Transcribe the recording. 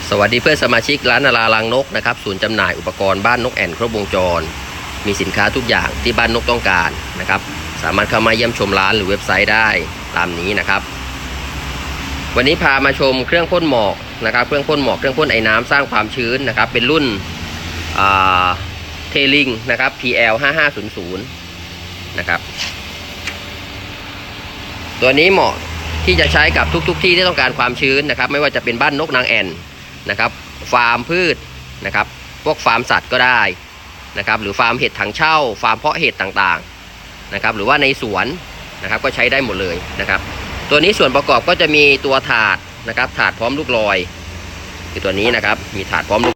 สวัสดีเพื่อนสมาชิกร้านนารารังนกนะครับศูนย์จำหน่ายอุปกรณ์บ้านนกแอ่นครบวงจรมีสินค้าทุกอย่างที่บ้านนกต้องการนะครับสามารถเข้ามาเยี่ยมชมร้านหรือเว็บไซต์ได้ตามนี้นะครับวันนี้พามาชมเครื่องพ่นหมอกนะครับเครื่องพ่นหมอกเครื่องพ่นไอ้น้ำสร้างความชื้นนะครับเป็นรุ่นเทลิงนะครับ PL 5500นะครับตัวนี้เหมาะที่จะใช้กับทุกที่ที่ต้องการความชื้นนะครับไม่ว่าจะเป็นบ้านนกนางแอ่นนะครับฟาร์มพืชนะครับพวกฟาร์มสัตว์ก็ได้นะครับหรือฟาร์มเห็ดถังเช่าฟาร์มเพาะเห็ดต่างๆนะครับหรือว่าในสวนนะครับก็ใช้ได้หมดเลยนะครับตัวนี้ส่วนประกอบก็จะมีตัวถาดนะครับถาดพร้อมลูกลอยคือตัวนี้นะครับมีถาดพร้อมลู